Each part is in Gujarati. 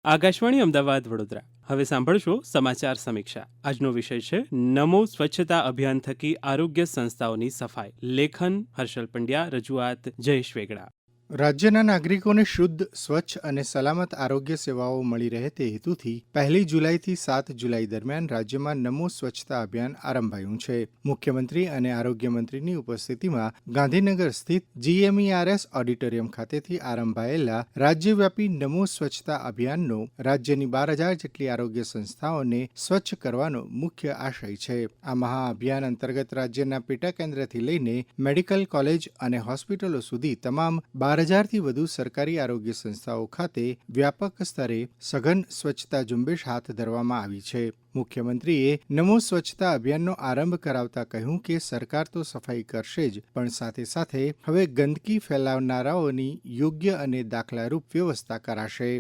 આકાશવાણી અમદાવાદ વડોદરા. હવે સાંભળશો સમાચાર સમીક્ષા. આજનો વિષય છે નમો સ્વચ્છતા અભિયાન થકી આરોગ્ય સંસ્થાઓની સફાઈ. લેખન હર્ષલ પંડ્યા, રજૂઆત જયેશ વેગડા. રાજ્યના નાગરિકોને શુદ્ધ, સ્વચ્છ અને સલામત આરોગ્ય સેવાઓ મળી રહે તે હેતુથી 1 જુલાઈથી 7 જુલાઈ દરમિયાન રાજ્યમાં નમો સ્વચ્છતા અભિયાન આરંભાયું છે. મુખ્યમંત્રી અને આરોગ્ય મંત્રીની ઉપસ્થિતિમાં ગાંધીનગર સ્થિત GMERS ઓડિટોરિયમ ખાતેથી આરંભાયેલા રાજ્યવ્યાપી નમો સ્વચ્છતા અભિયાનનો રાજ્યની 12,000 જેટલી આરોગ્ય સંસ્થાઓને સ્વચ્છ કરવાનો મુખ્ય આશય છે. આ મહાઅભિયાન અંતર્ગત રાજ્યના પેટા કેન્દ્રથી લઈને મેડિકલ કોલેજ અને હોસ્પિટલો સુધી તમામ 12,000થી વધુ સરકારી આરોગ્ય સંસ્થાઓ ખાતે વ્યાપક સ્તરે સઘન સ્વચ્છતા ઝુંબેશ હાથ ધરવામાં આવી છે. મુખ્યમંત્રીએ નમો સ્વચ્છતા અભિયાનનો આરંભ કરાવતા કહ્યું કે સરકાર તો સફાઈ કરશે જ, પણ સાથે સાથે હવે ગંદકી ફેલાવનારાઓની યોગ્ય અને દાખલારૂપ વ્યવસ્થા કરાશે.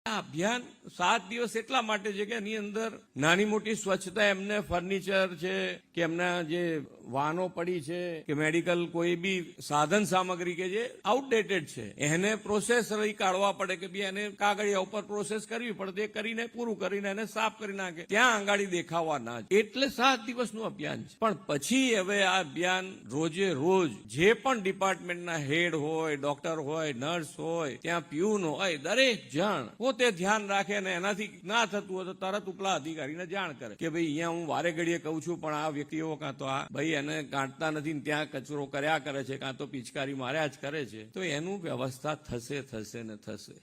આ અભિયાન 7 દિવસ એટલા માટે છે કે એની અંદર નાની મોટી સ્વચ્છતા, એમને ફર્નિચર છે કે એમના જે વાહનો પડી છે કે મેડિકલ કોઈ બી સાધન સામગ્રી કે જે આઉટડેટેડ છે એને પ્રોસેસ રહી કાઢવા પડે કે બી એને કાગળિયા ઉપર પ્રોસેસ કરવી પડે, તે કરીને પૂરું કરીને એને સાફ કરી નાખે, ત્યાં આંગાડી દેખાવા ના. એટલે 7 દિવસનું અભિયાન છે. પણ પછી હવે આ અભિયાન રોજે રોજ જે પણ ડિપાર્ટમેન્ટના હેડ હોય, ડોક્ટર હોય, નર્સ હોય, ત્યાં પ્યુન હોય, દરેક જણ પોતે ધ્યાન રાખે અને એનાથી ના થતું હોય તો તરત ઉપલા અધિકારીને જાણ કરે કે ભાઈ અહીંયા હું વારે ઘડીએ કહું છું પણ આ વ્યક્તિઓ કાં તો આ ભાઈ એને કાઢતા નથી, ત્યાં કચરો કર્યા કરે છે, કાં તો પિચકારી માર્યા જ કરે છે, તો એનું વ્યવસ્થા થશે ને થશે.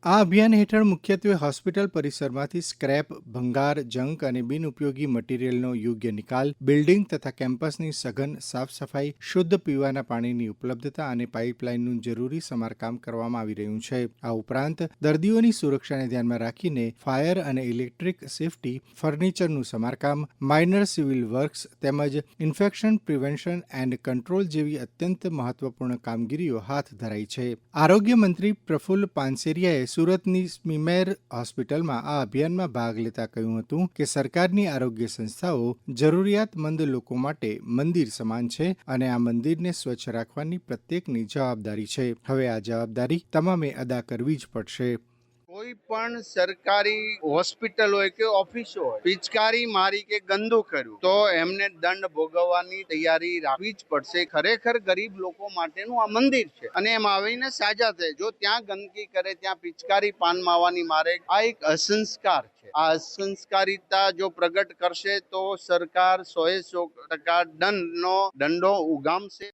આ અભિયાન હેઠળ મુખ્યત્વે હોસ્પિટલ પરિસરમાંથી સ્ક્રેપ, ભંગાર, જંક અને બિનઉપયોગી મટીરીયલનો યોગ્ય નિકાલ, બિલ્ડિંગ તથા કેમ્પસની સઘન સાફ સફાઈ, શુદ્ધ પીવાના પાણીની ઉપલબ્ધતા અને પાઇપલાઇનનું જરૂરી સમારકામ કરવામાં આવી રહ્યું છે. આ ઉપરાંત દર્દીઓની સુરક્ષાને ધ્યાનમાં રાખીને ફાયર અને ઇલેક્ટ્રિક સેફટી, ફર્નિચરનું સમારકામ, માઇનર સિવિલ વર્ક્સ તેમજ ઇન્ફેક્શન પ્રિવેન્શન એન્ડ કંટ્રોલ જેવી અત્યંત મહત્વપૂર્ણ કામગીરીઓ હાથ ધરાઈ છે. આરોગ્ય મંત્રી પ્રફુલ્લ પાનસેરિયાએ સુરતની સ્મીમેર હોસ્પિટલમાં આ અભિયાનમાં ભાગ લેતા કહ્યું હતું કે સરકારની આરોગ્ય સંસ્થાઓ જરૂરિયાતમંદ લોકો માટે મંદિર સમાન છે અને આ મંદિરને સ્વચ્છ રાખવાની પ્રત્યેકની જવાબદારી છે. હવે આ જવાબદારી તમામે અદા કરવી જ પડશે. કોઈ પણ સરકારી હોસ્પિટલ હોય કે ઓફિસ હોય, પિચકારી મારી કે ગંદુ કર્યું તો એમને દંડ ભોગવવાની તૈયારી રાખવી જ પડશે. ખરેખર ગરીબ લોકો માટેનું આ મંદિર છે અને એમ આવીને સાજા થાય. જો ત્યાં ગંદકી કરે, ત્યાં પિચકારી પાન માવાની મારે, આ એક અસંસ્કાર છે. આ અસંસ્કારિતા જો પ્રગટ કરશે તો સરકાર 100% દંડો ઉગામશે.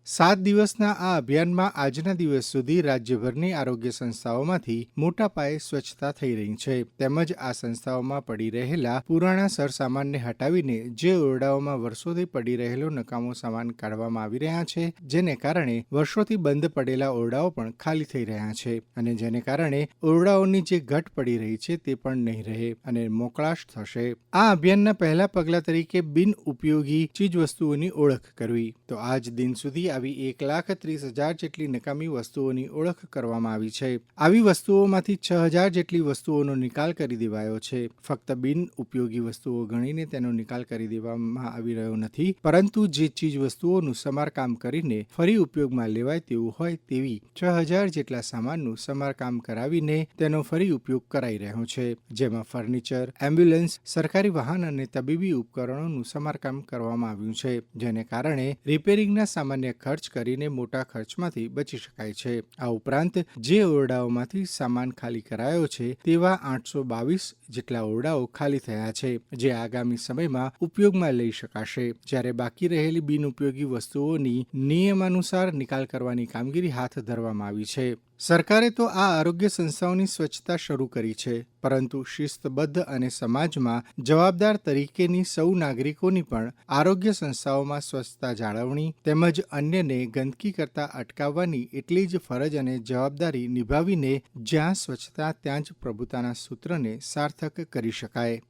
7 દિવસના આ અભિયાનમાં આજના દિવસ સુધી રાજ્યભરની આરોગ્ય સંસ્થાઓમાંથી મોટા પાયે સ્વચ્છતા થઈ રહી છે. તેમજ આ સંસ્થાઓમાં પડી રહેલા પુરાણા સરસામાનને હટાવીને જે ઓરડાઓમાં વર્ષોથી પડી રહેલો નકામો સામાન કાઢવામાં આવી રહ્યા છે, જેને કારણે વર્ષોથી બંધ પડેલા ઓરડાઓ પણ ખાલી થઈ રહ્યા છે અને જેને કારણે ઓરડાઓની જે ઘટ પડી રહી છે તે પણ નહીં રહે અને મોકળાશ થશે. આ અભિયાનના પહેલા પગલા તરીકે બિન ઉપયોગી ચીજવસ્તુઓની ઓળખ કરવી. તો આજ દિન સુધી આવી 1,30,000 જેટલી નકામી વસ્તુઓની ઓળખ કરવામાં આવી છે. આવી વસ્તુઓમાંથી 6,000 જેટલી વસ્તુઓનો નિકાલ કરી દેવાયો છે. ફક્ત બિન ઉપયોગી વસ્તુઓ ગણીને તેનો નિકાલ કરી દેવામાં આવી રહ્યો નથી, પરંતુ જે ચીજ વસ્તુઓનું સમારકામ કરીને ફરી ઉપયોગમાં લેવાય તેવું હોય તેવી 6,000 જેટલા સામાનનું સમારકામ કરાવીને તેનો ફરી ઉપયોગ કરાઈ રહ્યો છે. જેમાં ફર્નિચર, એમ્બ્યુલન્સ, સરકારી વાહન અને તબીબી ઉપકરણોનું સમારકામ કરવામાં આવ્યું છે, જેને કારણે રિપેરિંગના સામાન્ય ખર્ચ કરીને મોટા ખર્ચમાંથી બચી શકાય છે. આ ઉપરાંત જે ઓરડાઓમાંથી સામાન ખાલી કરાયો છે તેવા 822 જેટલા ઓરડાઓ ખાલી થયા છે, જે આગામી સમયમાં ઉપયોગમાં લઈ શકાશે. જ્યારે બાકી રહેલી બિનઉપયોગી વસ્તુઓની નિયમાનુસાર નિકાલ કરવાની કામગીરી હાથ ધરવામાં આવી છે. સરકારે તો આ આરોગ્ય સંસ્થાઓની સ્વચ્છતા શરૂ કરી છે, પરંતુ શિસ્તબદ્ધ અને સમાજમાં જવાબદાર તરીકેની સૌ નાગરિકોની પણ આરોગ્ય સંસ્થાઓમાં સ્વચ્છતા જાળવણી તેમજ અન્યને ગંદકી કરતા અટકાવવાની એટલી જ ફરજ અને જવાબદારી નિભાવીને જ્યાં સ્વચ્છતા ત્યાં જ પ્રભુતાના સૂત્રને સાર્થક કરી શકાય.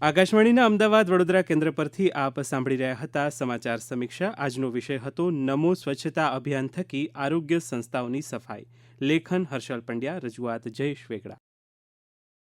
આકાશવાણીના અમદાવાદ વડોદરા કેન્દ્ર પરથી આપ સાંભળી રહ્યા હતા સમાચાર સમીક્ષા. આજનો વિષય હતો નમો સ્વચ્છતા અભિયાન થકી આરોગ્ય સંસ્થાઓની સફાઈ. લેખન હર્ષલ પંડ્યા, રજૂઆત જયેશ વેગડા.